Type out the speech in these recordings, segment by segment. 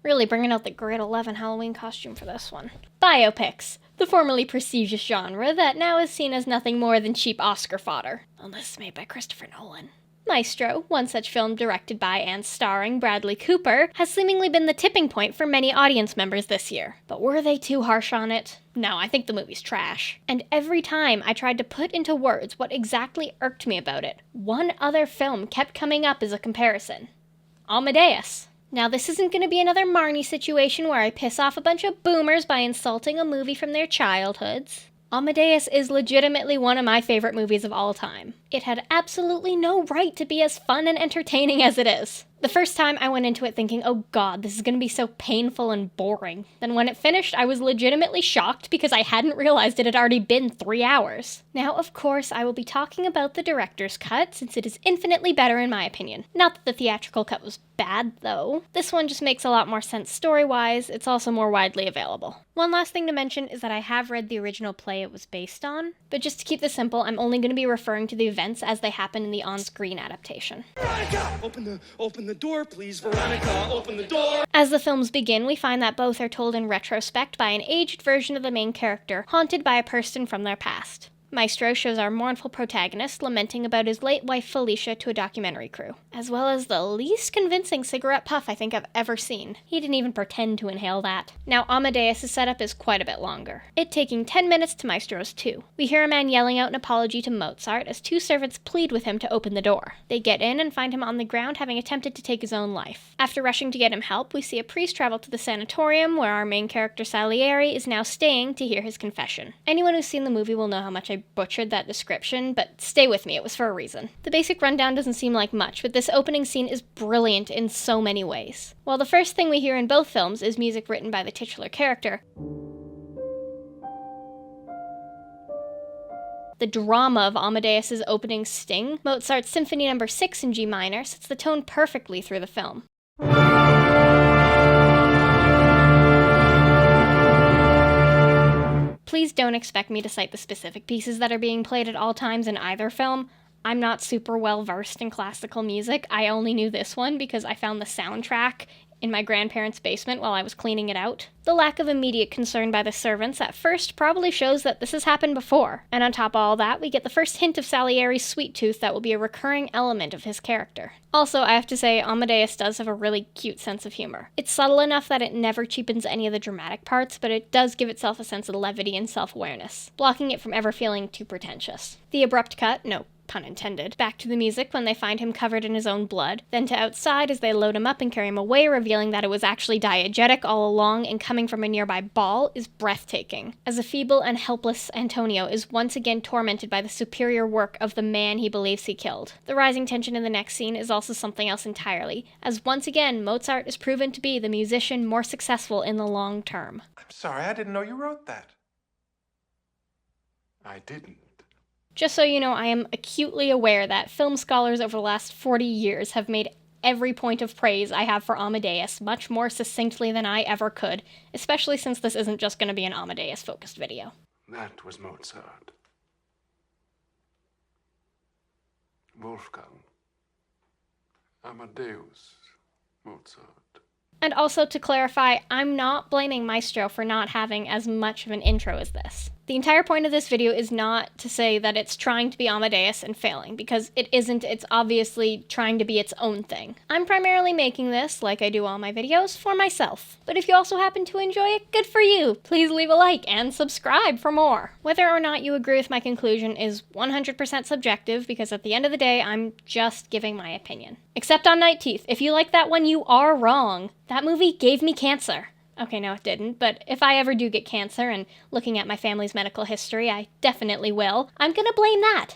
Really bringing out the grade 11 Halloween costume for this one. Biopics, the formerly prestigious genre that now is seen as nothing more than cheap Oscar fodder. Unless made by Christopher Nolan. Maestro, one such film directed by and starring Bradley Cooper, has seemingly been the tipping point for many audience members this year. But were they too harsh on it? No, I think the movie's trash. And every time I tried to put into words what exactly irked me about it, one other film kept coming up as a comparison. Amadeus. Now this isn't going to be another Marnie situation where I piss off a bunch of boomers by insulting a movie from their childhoods. Amadeus is legitimately one of my favorite movies of all time. It had absolutely no right to be as fun and entertaining as it is. The first time I went into it thinking, oh god, this is going to be so painful and boring. Then when it finished, I was legitimately shocked because I hadn't realized it had already been 3 hours. Now, of course, I will be talking about the director's cut, since it is infinitely better in my opinion. Not that the theatrical cut was bad, though. This one just makes a lot more sense story-wise. It's also more widely available. One last thing to mention is that I have read the original play it was based on, but just to keep this simple, I'm only going to be referring to the events as they happen in the on-screen adaptation. Veronica! Open the door, please, Veronica! Open the door! As the films begin, we find that both are told in retrospect by an aged version of the main character, haunted by a person from their past. Maestro shows our mournful protagonist lamenting about his late wife Felicia to a documentary crew, as well as the least convincing cigarette puff I think I've ever seen. He didn't even pretend to inhale that. Now Amadeus' setup is quite a bit longer, it taking 10 minutes to Maestro's 2. We hear a man yelling out an apology to Mozart as 2 servants plead with him to open the door. They get in and find him on the ground having attempted to take his own life. After rushing to get him help, we see a priest travel to the sanatorium where our main character Salieri is now staying to hear his confession. Anyone who's seen the movie will know how much I butchered that description, but stay with me, it was for a reason. The basic rundown doesn't seem like much, but this opening scene is brilliant in so many ways. While the first thing we hear in both films is music written by the titular character, the drama of Amadeus' opening sting, Mozart's Symphony No. 6 in G minor, sets the tone perfectly through the film. Please don't expect me to cite the specific pieces that are being played at all times in either film. I'm not super well versed in classical music. I only knew this one because I found the soundtrack in my grandparents' basement while I was cleaning it out. The lack of immediate concern by the servants at first probably shows that this has happened before. And on top of all that, we get the first hint of Salieri's sweet tooth that will be a recurring element of his character. Also, I have to say, Amadeus does have a really cute sense of humor. It's subtle enough that it never cheapens any of the dramatic parts, but it does give itself a sense of levity and self-awareness, blocking it from ever feeling too pretentious. The abrupt cut, no pun intended, back to the music when they find him covered in his own blood, then to outside as they load him up and carry him away, revealing that it was actually diegetic all along and coming from a nearby ball, is breathtaking, as a feeble and helpless Antonio is once again tormented by the superior work of the man he believes he killed. The rising tension in the next scene is also something else entirely, as once again Mozart is proven to be the musician more successful in the long term. I'm sorry, I didn't know you wrote that. I didn't. Just so you know, I am acutely aware that film scholars over the last 40 years have made every point of praise I have for Amadeus much more succinctly than I ever could, especially since this isn't just going to be an Amadeus-focused video. That was Mozart. Wolfgang. Amadeus. Mozart. And also to clarify, I'm not blaming Maestro for not having as much of an intro as this. The entire point of this video is not to say that it's trying to be Amadeus and failing, because it isn't. It's obviously trying to be its own thing. I'm primarily making this, like I do all my videos, for myself. But if you also happen to enjoy it, good for you! Please leave a like and subscribe for more. Whether or not you agree with my conclusion is 100% subjective, because at the end of the day, I'm just giving my opinion. Except on Night Teeth. If you like that one, you are wrong. That movie gave me cancer. Okay, no it didn't, but if I ever do get cancer, and looking at my family's medical history, I definitely will, I'm gonna blame that.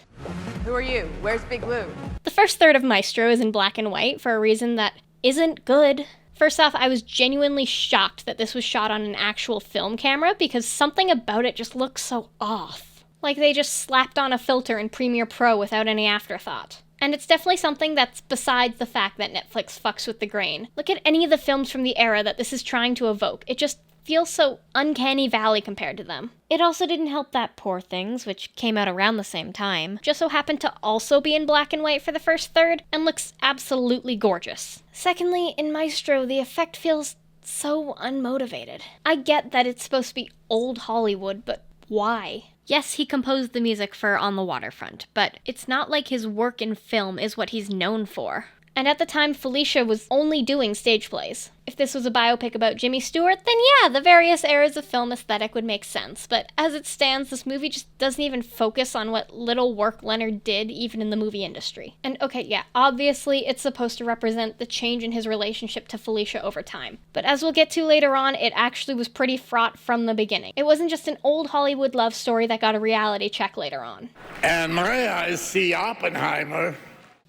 Who are you? Where's Big Lou? The first third of Maestro is in black and white for a reason that isn't good. First off, I was genuinely shocked that this was shot on an actual film camera because something about it just looks so off. Like they just slapped on a filter in Premiere Pro without any afterthought. And it's definitely something that's besides the fact that Netflix fucks with the grain. Look at any of the films from the era that this is trying to evoke. It just feels so uncanny valley compared to them. It also didn't help that Poor Things, which came out around the same time, just so happened to also be in black and white for the first third, and looks absolutely gorgeous. Secondly, in Maestro, the effect feels so unmotivated. I get that it's supposed to be old Hollywood, but why? Yes, he composed the music for On the Waterfront, but it's not like his work in film is what he's known for. And at the time, Felicia was only doing stage plays. If this was a biopic about Jimmy Stewart, then yeah, the various eras of film aesthetic would make sense. But as it stands, this movie just doesn't even focus on what little work Leonard did, even in the movie industry. And okay, yeah, obviously it's supposed to represent the change in his relationship to Felicia over time. But as we'll get to later on, it actually was pretty fraught from the beginning. It wasn't just an old Hollywood love story that got a reality check later on. And may I see Oppenheimer?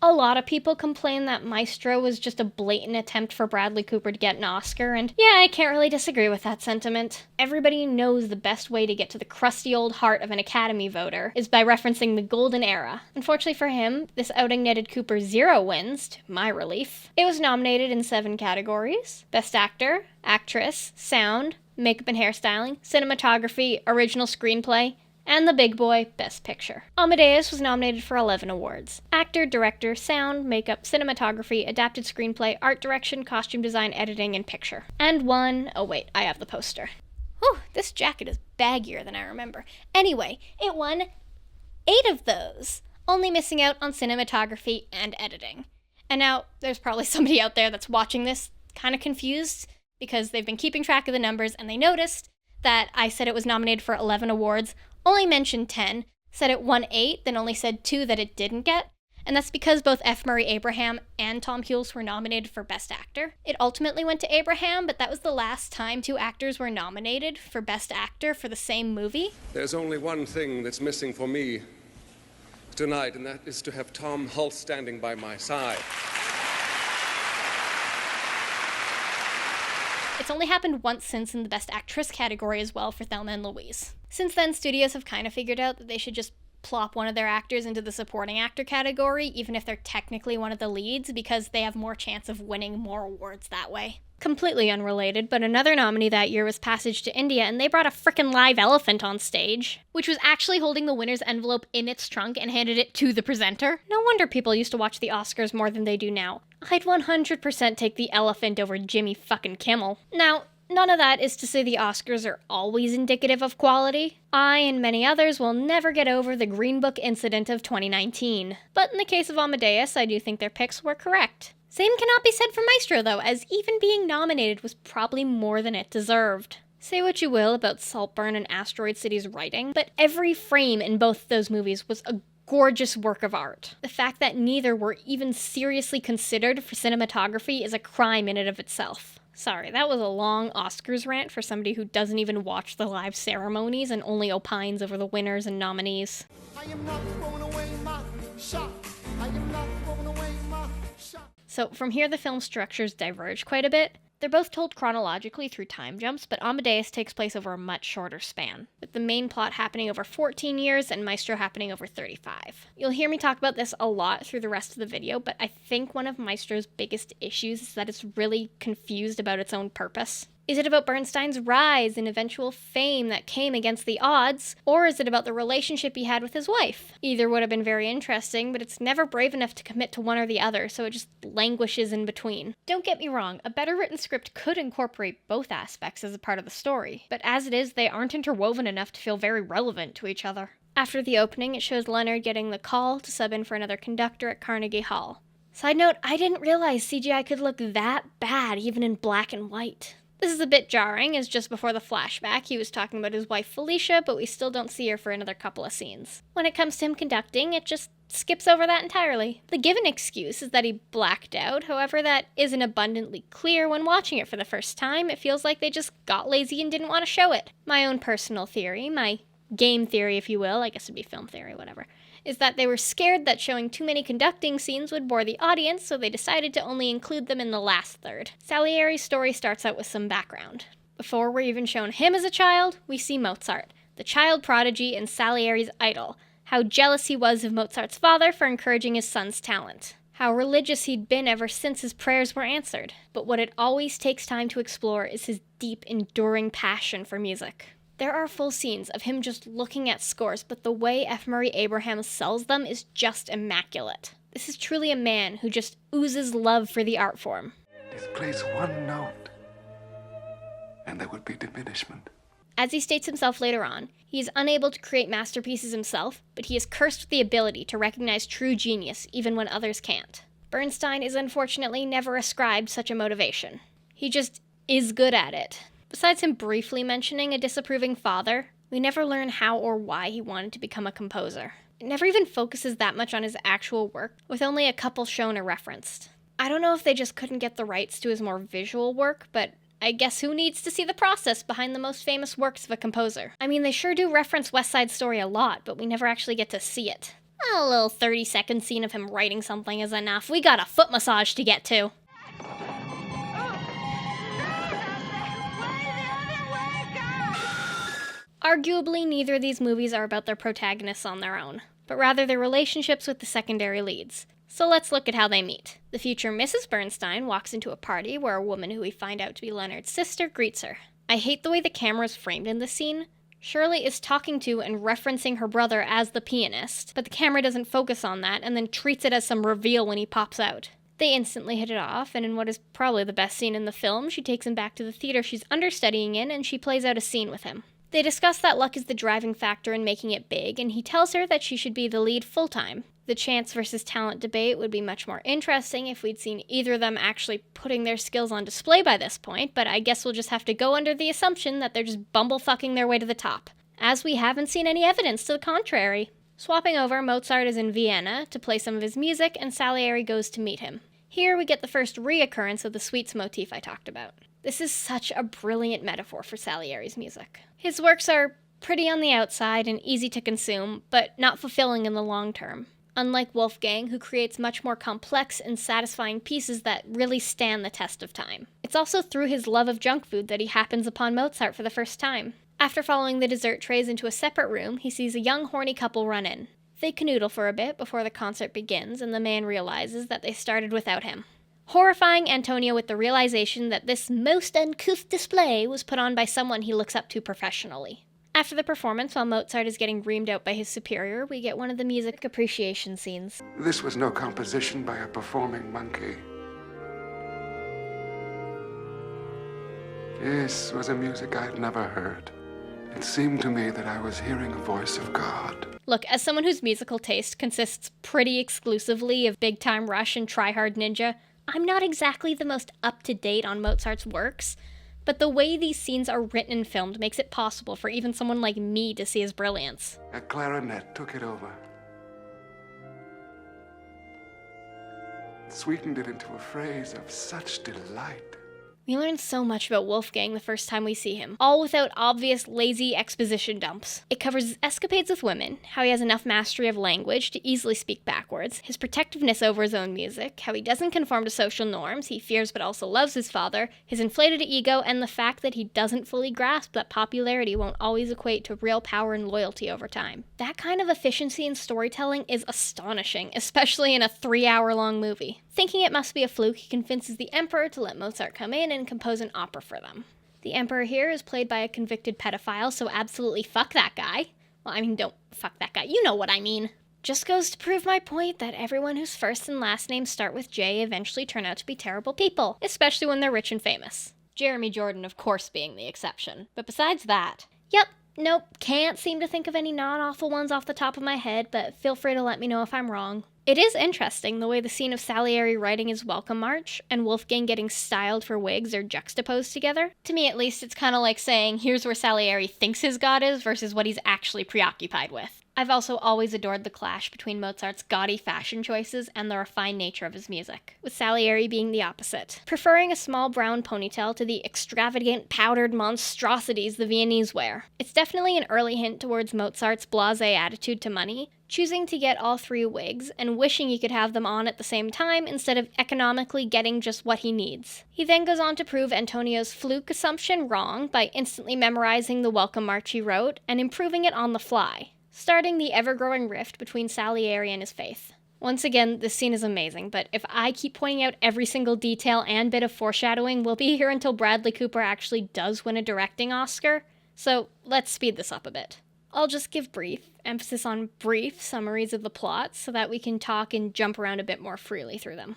A lot of people complain that Maestro was just a blatant attempt for Bradley Cooper to get an Oscar, and yeah, I can't really disagree with that sentiment. Everybody knows the best way to get to the crusty old heart of an Academy voter is by referencing the golden era. Unfortunately for him, this outing netted Cooper 0 wins, to my relief. It was nominated in 7 categories: Best Actor, Actress, Sound, Makeup and Hairstyling, Cinematography, Original Screenplay, and the big boy, Best Picture. Amadeus was nominated for 11 awards: Actor, Director, Sound, Makeup, Cinematography, Adapted Screenplay, Art Direction, Costume Design, Editing, and Picture. And won... oh wait, I have the poster. Whew, this jacket is baggier than I remember. Anyway, it won 8 of those, only missing out on Cinematography and Editing. And now, there's probably somebody out there that's watching this kind of confused, because they've been keeping track of the numbers and they noticed that I said it was nominated for 11 awards, only mentioned 10, said it won 8, then only said 2 that it didn't get, and that's because both F. Murray Abraham and Tom Hulce were nominated for Best Actor. It ultimately went to Abraham, but that was the last time 2 actors were nominated for Best Actor for the same movie. There's only one thing that's missing for me tonight, and that is to have Tom Hulce standing by my side. It's only happened once since in the Best Actress category as well for Thelma and Louise. Since then, studios have kind of figured out that they should just plop one of their actors into the supporting actor category, even if they're technically one of the leads, because they have more chance of winning more awards that way. Completely unrelated, but another nominee that year was Passage to India, and they brought a frickin' live elephant on stage, which was actually holding the winner's envelope in its trunk and handed it to the presenter. No wonder people used to watch the Oscars more than they do now. I'd 100% take the elephant over Jimmy fucking Kimmel. Now, none of that is to say the Oscars are always indicative of quality. I and many others will never get over the Green Book incident of 2019. But in the case of Amadeus, I do think their picks were correct. Same cannot be said for Maestro, though, as even being nominated was probably more than it deserved. Say what you will about Saltburn and Asteroid City's writing, but every frame in both those movies was a gorgeous work of art. The fact that neither were even seriously considered for cinematography is a crime in and of itself. Sorry, that was a long Oscars rant for somebody who doesn't even watch the live ceremonies and only opines over the winners and nominees. I am not throwing away my shot. I am not throwing away my shot. So from here the film structures diverge quite a bit. They're both told chronologically through time jumps, but Amadeus takes place over a much shorter span, with the main plot happening over 14 years and Maestro happening over 35. You'll hear me talk about this a lot through the rest of the video, but I think one of Maestro's biggest issues is that it's really confused about its own purpose. Is it about Bernstein's rise and eventual fame that came against the odds, or is it about the relationship he had with his wife? Either would have been very interesting, but it's never brave enough to commit to one or the other, so it just languishes in between. Don't get me wrong, a better written script could incorporate both aspects as a part of the story, but as it is, they aren't interwoven enough to feel very relevant to each other. After the opening, it shows Leonard getting the call to sub in for another conductor at Carnegie Hall. Side note, I didn't realize CGI could look that bad even in black and white. This is a bit jarring, as just before the flashback, he was talking about his wife Felicia, but we still don't see her for another couple of scenes. When it comes to him conducting, it just skips over that entirely. The given excuse is that he blacked out, however that isn't abundantly clear when watching it for the first time. It feels like they just got lazy and didn't want to show it. My own personal theory, my game theory if you will, I guess it'd be film theory, whatever, is that they were scared that showing too many conducting scenes would bore the audience, so they decided to only include them in the last third. Salieri's story starts out with some background. Before we're even shown him as a child, we see Mozart, the child prodigy and Salieri's idol, how jealous he was of Mozart's father for encouraging his son's talent, how religious he'd been ever since his prayers were answered. But what it always takes time to explore is his deep, enduring passion for music. There are full scenes of him just looking at scores, but the way F. Murray Abraham sells them is just immaculate. This is truly a man who just oozes love for the art form. This plays one note, and there would be diminishment. As he states himself later on, he is unable to create masterpieces himself, but he is cursed with the ability to recognize true genius even when others can't. Bernstein is unfortunately never ascribed such a motivation. He just is good at it. Besides him briefly mentioning a disapproving father, we never learn how or why he wanted to become a composer. It never even focuses that much on his actual work, with only a couple shown or referenced. I don't know if they just couldn't get the rights to his more visual work, but I guess who needs to see the process behind the most famous works of a composer? I mean, they sure do reference West Side Story a lot, but we never actually get to see it. A little 30-second scene of him writing something is enough. We got a foot massage to get to. Arguably, neither of these movies are about their protagonists on their own, but rather their relationships with the secondary leads. So let's look at how they meet. The future Mrs. Bernstein walks into a party where a woman who we find out to be Leonard's sister greets her. I hate the way the camera is framed in this scene. Shirley is talking to and referencing her brother as the pianist, but the camera doesn't focus on that and then treats it as some reveal when he pops out. They instantly hit it off, and in what is probably the best scene in the film, she takes him back to the theater she's understudying in and she plays out a scene with him. They discuss that luck is the driving factor in making it big, and he tells her that she should be the lead full-time. The chance versus talent debate would be much more interesting if we'd seen either of them actually putting their skills on display by this point, but I guess we'll just have to go under the assumption that they're just bumblefucking their way to the top, as we haven't seen any evidence to the contrary. Swapping over, Mozart is in Vienna to play some of his music, and Salieri goes to meet him. Here we get the first reoccurrence of the suites motif I talked about. This is such a brilliant metaphor for Salieri's music. His works are pretty on the outside and easy to consume, but not fulfilling in the long term. Unlike Wolfgang, who creates much more complex and satisfying pieces that really stand the test of time. It's also through his love of junk food that he happens upon Mozart for the first time. After following the dessert trays into a separate room, he sees a young horny couple run in. They canoodle for a bit before the concert begins, and the man realizes that they started without him, horrifying Antonio with the realization that this most uncouth display was put on by someone he looks up to professionally. After the performance, while Mozart is getting reamed out by his superior, we get one of the music appreciation scenes. This was no composition by a performing monkey. This was a music I'd never heard. It seemed to me that I was hearing a voice of God. Look, as someone whose musical taste consists pretty exclusively of Big Time Rush and Try Hard Ninja, I'm not exactly the most up-to-date on Mozart's works, but the way these scenes are written and filmed makes it possible for even someone like me to see his brilliance. A clarinet took it over. Sweetened it into a phrase of such delight. We learn so much about Wolfgang the first time we see him, all without obvious, lazy exposition dumps. It covers his escapades with women, how he has enough mastery of language to easily speak backwards, his protectiveness over his own music, how he doesn't conform to social norms, he fears but also loves his father, his inflated ego, and the fact that he doesn't fully grasp that popularity won't always equate to real power and loyalty over time. That kind of efficiency in storytelling is astonishing, especially in a 3-hour-long movie. Thinking it must be a fluke, he convinces the Emperor to let Mozart come in and compose an opera for them. The Emperor here is played by a convicted pedophile, so absolutely fuck that guy. Well, I mean, don't fuck that guy. You know what I mean. Just goes to prove my point that everyone whose first and last names start with J eventually turn out to be terrible people, especially when they're rich and famous. Jeremy Jordan, of course, being the exception. But besides that, yep, nope, can't seem to think of any non-awful ones off the top of my head, but feel free to let me know if I'm wrong. It is interesting the way the scene of Salieri writing his welcome march and Wolfgang getting styled for wigs are juxtaposed together. To me, at least, it's kind of like saying, here's where Salieri thinks his god is versus what he's actually preoccupied with. I've also always adored the clash between Mozart's gaudy fashion choices and the refined nature of his music, with Salieri being the opposite, preferring a small brown ponytail to the extravagant powdered monstrosities the Viennese wear. It's definitely an early hint towards Mozart's blasé attitude to money, choosing to get all 3 wigs and wishing he could have them on at the same time instead of economically getting just what he needs. He then goes on to prove Antonio's fluke assumption wrong by instantly memorizing the welcome march he wrote and improving it on the fly, starting the ever-growing rift between Salieri and his faith. Once again, this scene is amazing, but if I keep pointing out every single detail and bit of foreshadowing, we'll be here until Bradley Cooper actually does win a directing Oscar, so let's speed this up a bit. I'll just give brief, emphasis on brief, summaries of the plot so that we can talk and jump around a bit more freely through them.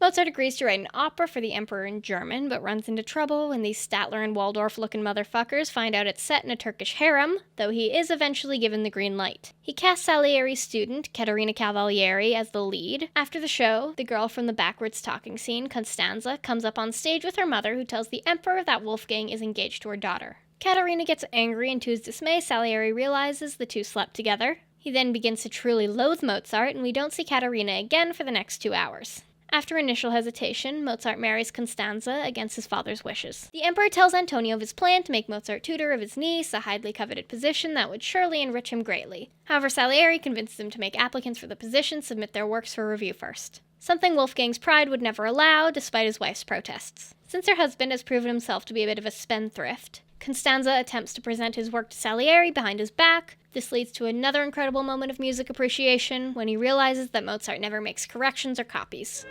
Mozart agrees to write an opera for the emperor in German, but runs into trouble when these Statler and Waldorf-looking motherfuckers find out it's set in a Turkish harem, though he is eventually given the green light. He casts Salieri's student, Caterina Cavalieri, as the lead. After the show, the girl from the backwards talking scene, Constanza, comes up on stage with her mother, who tells the emperor that Wolfgang is engaged to her daughter. Caterina gets angry, and to his dismay, Salieri realizes the two slept together. He then begins to truly loathe Mozart, and we don't see Caterina again for the next 2 hours. After initial hesitation, Mozart marries Constanza against his father's wishes. The emperor tells Antonio of his plan to make Mozart tutor of his niece, a highly coveted position that would surely enrich him greatly. However, Salieri convinces him to make applicants for the position submit their works for review first. Something Wolfgang's pride would never allow, despite his wife's protests. Since her husband has proven himself to be a bit of a spendthrift, Constanza attempts to present his work to Salieri behind his back. This leads to another incredible moment of music appreciation when he realizes that Mozart never makes corrections or copies.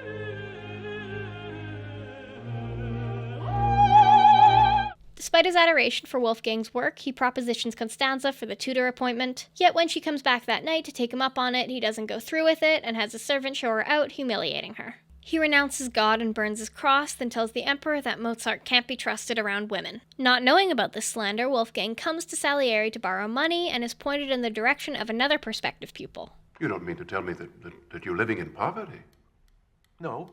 Despite his adoration for Wolfgang's work, he propositions Constanza for the tutor appointment. Yet when she comes back that night to take him up on it, he doesn't go through with it and has a servant show her out, humiliating her. He renounces God and burns his cross, then tells the emperor that Mozart can't be trusted around women. Not knowing about this slander, Wolfgang comes to Salieri to borrow money and is pointed in the direction of another prospective pupil. You don't mean to tell me that you're living in poverty? No,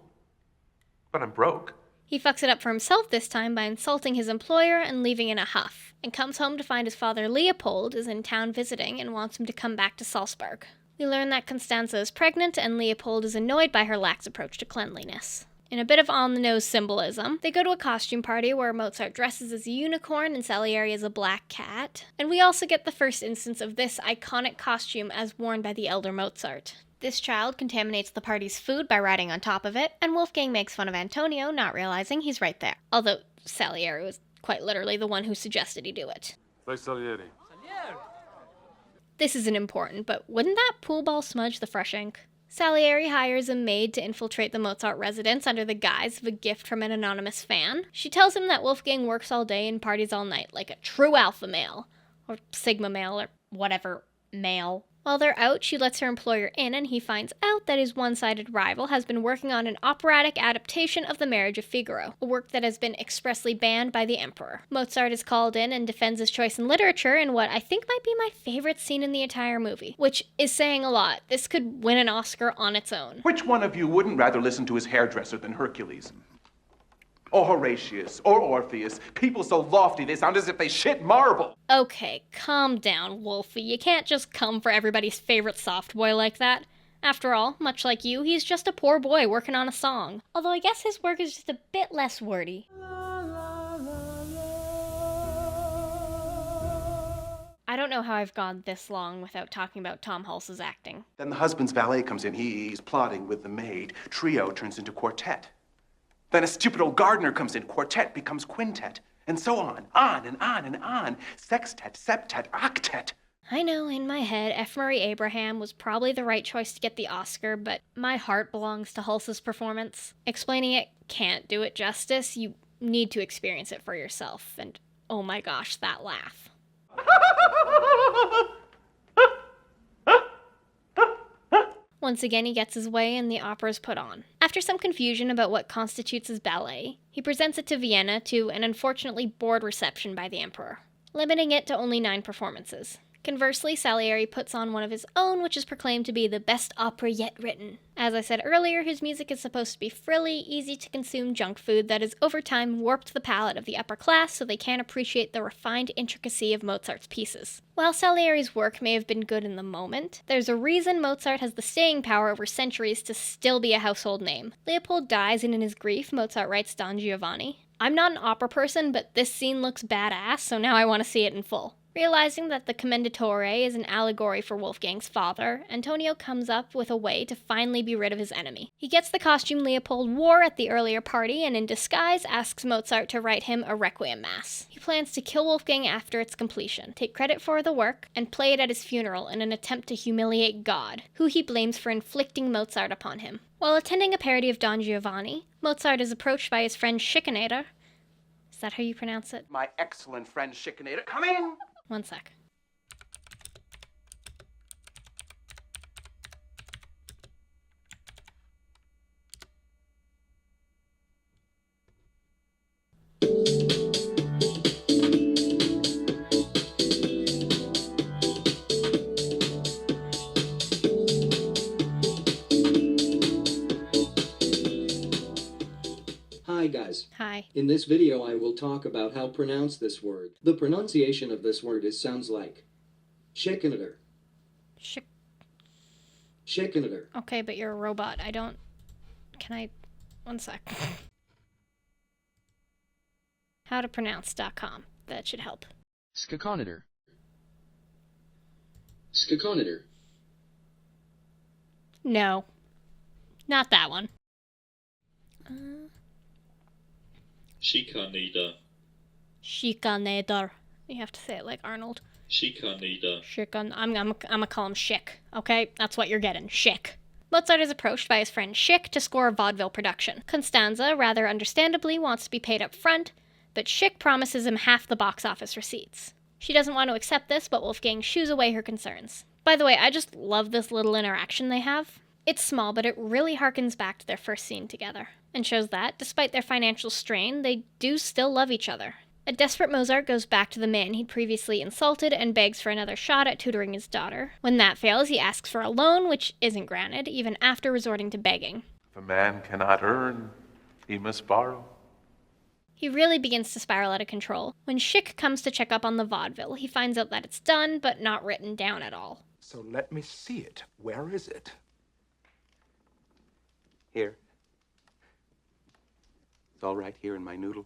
but I'm broke. He fucks it up for himself this time by insulting his employer and leaving in a huff, and comes home to find his father Leopold is in town visiting and wants him to come back to Salzburg. We learn that Constanza is pregnant, and Leopold is annoyed by her lax approach to cleanliness. In a bit of on-the-nose symbolism, they go to a costume party where Mozart dresses as a unicorn and Salieri as a black cat, and we also get the first instance of this iconic costume as worn by the elder Mozart. This child contaminates the party's food by riding on top of it, and Wolfgang makes fun of Antonio, not realizing he's right there. Although Salieri was quite literally the one who suggested he do it. By Salieri. This isn't important, but wouldn't that pool ball smudge the fresh ink? Salieri hires a maid to infiltrate the Mozart residence under the guise of a gift from an anonymous fan. She tells him that Wolfgang works all day and parties all night, like a true alpha male. Or sigma male, or whatever male. While they're out, she lets her employer in, and he finds out that his one-sided rival has been working on an operatic adaptation of The Marriage of Figaro, a work that has been expressly banned by the emperor. Mozart is called in and defends his choice in literature in what I think might be my favorite scene in the entire movie, which is saying a lot. This could win an Oscar on its own. Which one of you wouldn't rather listen to his hairdresser than Hercules? Or Horatius, or Orpheus. People so lofty they sound as if they shit marble. Okay, calm down, Wolfie. You can't just come for everybody's favorite soft boy like that. After all, much like you, he's just a poor boy working on a song. Although I guess his work is just a bit less wordy. I don't know how I've gone this long without talking about Tom Hulce's acting. Then the husband's valet comes in. He's plotting with the maid. Trio turns into quartet. Then a stupid old gardener comes in. Quartet becomes quintet. And so on and on and on. Sextet, septet, octet. I know, in my head, F. Murray Abraham was probably the right choice to get the Oscar, but my heart belongs to Hulce's performance. Explaining it can't do it justice. You need to experience it for yourself. And oh my gosh, that laugh. Once again, he gets his way and the opera is put on. After some confusion about what constitutes his ballet, he presents it to Vienna to an unfortunately bored reception by the emperor, limiting it to only 9 performances. Conversely, Salieri puts on one of his own, which is proclaimed to be the best opera yet written. As I said earlier, his music is supposed to be frilly, easy-to-consume junk food that has over time warped the palate of the upper class so they can't appreciate the refined intricacy of Mozart's pieces. While Salieri's work may have been good in the moment, there's a reason Mozart has the staying power over centuries to still be a household name. Leopold dies, and in his grief, Mozart writes Don Giovanni. I'm not an opera person, but this scene looks badass, so now I want to see it in full. Realizing that the Commendatore is an allegory for Wolfgang's father, Antonio comes up with a way to finally be rid of his enemy. He gets the costume Leopold wore at the earlier party and in disguise asks Mozart to write him a requiem mass. He plans to kill Wolfgang after its completion, take credit for the work, and play it at his funeral in an attempt to humiliate God, who he blames for inflicting Mozart upon him. While attending a parody of Don Giovanni, Mozart is approached by his friend Schikaneder. Is that how you pronounce it? My excellent friend Schikaneder, come in! One sec. Hi guys. Hi. In this video I will talk about how to pronounce this word. The pronunciation of this word sounds like Shikinator. Shikinator. Okay, but you're a robot. Can I... One sec. Howtopronounce.com. That should help. Skakonitor. Skakonitor. No. Not that one. Shikanator. Shikanator. You have to say it like Arnold. Shikanator. I'm gonna call him Schick, okay? That's what you're getting, Schick. Mozart is approached by his friend Schick to score a vaudeville production. Constanza, rather understandably, wants to be paid up front, but Schick promises him half the box office receipts. She doesn't want to accept this, but Wolfgang shoos away her concerns. By the way, I just love this little interaction they have. It's small, but it really harkens back to their first scene together, and shows that, despite their financial strain, they do still love each other. A desperate Mozart goes back to the man he'd previously insulted and begs for another shot at tutoring his daughter. When that fails, he asks for a loan, which isn't granted, even after resorting to begging. If a man cannot earn, he must borrow. He really begins to spiral out of control. When Schick comes to check up on the vaudeville, he finds out that it's done, but not written down at all. So let me see it. Where is it? Here. It's all right here in my noodle.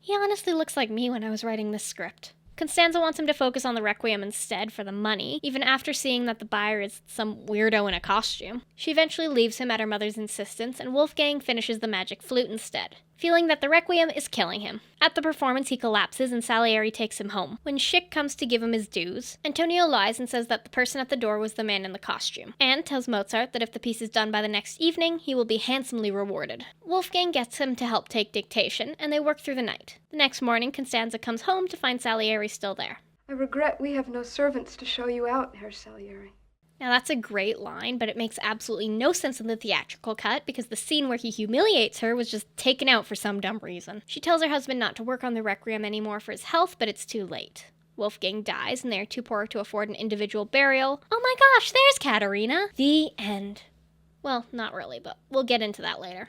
He honestly looks like me when I was writing this script. Constanza wants him to focus on the Requiem instead for the money, even after seeing that the buyer is some weirdo in a costume. She eventually leaves him at her mother's insistence, and Wolfgang finishes the magic flute instead, feeling that the Requiem is killing him. At the performance, he collapses and Salieri takes him home. When Schick comes to give him his dues, Antonio lies and says that the person at the door was the man in the costume, and tells Mozart that if the piece is done by the next evening, he will be handsomely rewarded. Wolfgang gets him to help take dictation, and they work through the night. The next morning, Constanza comes home to find Salieri still there. I regret we have no servants to show you out, Herr Salieri. Now that's a great line, but it makes absolutely no sense in the theatrical cut because the scene where he humiliates her was just taken out for some dumb reason. She tells her husband not to work on the Requiem anymore for his health, but it's too late. Wolfgang dies, and they are too poor to afford an individual burial. Oh my gosh, there's Katerina! The end. Well, not really, but we'll get into that later.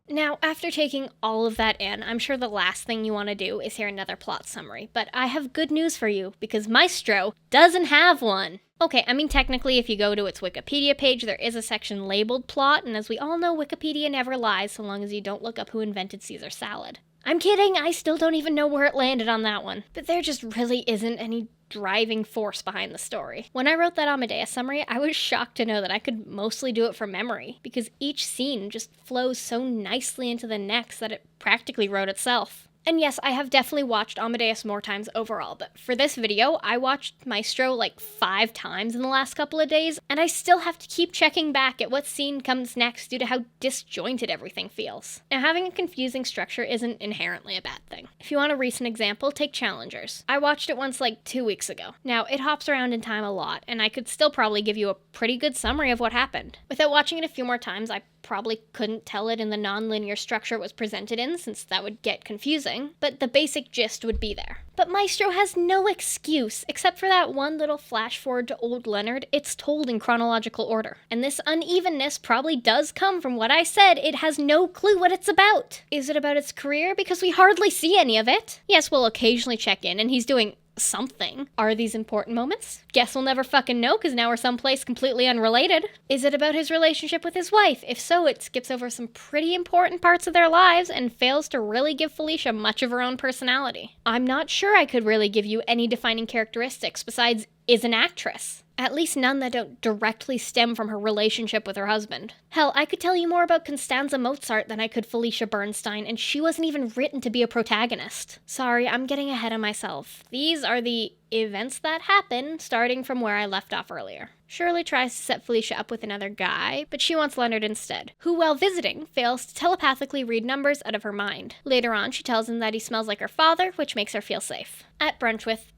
Now, after taking all of that in, I'm sure the last thing you want to do is hear another plot summary, but I have good news for you, because Maestro doesn't have one. Okay, I mean technically if you go to its Wikipedia page, there is a section labeled plot, and as we all know, Wikipedia never lies so long as you don't look up who invented Caesar salad. I'm kidding, I still don't even know where it landed on that one. But there just really isn't any driving force behind the story. When I wrote that Amadeus summary, I was shocked to know that I could mostly do it from memory, because each scene just flows so nicely into the next that it practically wrote itself. And yes, I have definitely watched Amadeus more times overall, but for this video, I watched Maestro like 5 times in the last couple of days, and I still have to keep checking back at what scene comes next due to how disjointed everything feels. Now, having a confusing structure isn't inherently a bad thing. If you want a recent example, take Challengers. I watched it once like 2 weeks ago. Now, it hops around in time a lot, and I could still probably give you a pretty good summary of what happened. Without watching it a few more times, I probably couldn't tell it in the non-linear structure it was presented in, since that would get confusing, but the basic gist would be there. But Maestro has no excuse, except for that one little flash forward to old Leonard. It's told in chronological order. And this unevenness probably does come from what I said, it has no clue what it's about. Is it about its career? Because we hardly see any of it. Yes, we'll occasionally check in, and he's doing something. Are these important moments? Guess we'll never fucking know, because now we're someplace completely unrelated. Is it about his relationship with his wife? If so, it skips over some pretty important parts of their lives and fails to really give Felicia much of her own personality. I'm not sure I could really give you any defining characteristics besides is an actress. At least none that don't directly stem from her relationship with her husband. Hell, I could tell you more about Constanza Mozart than I could Felicia Bernstein, and she wasn't even written to be a protagonist. Sorry, I'm getting ahead of myself. These are the events that happen, starting from where I left off earlier. Shirley tries to set Felicia up with another guy, but she wants Leonard instead, who, while visiting, fails to telepathically read numbers out of her mind. Later on, she tells him that he smells like her father, which makes her feel safe. At brunch with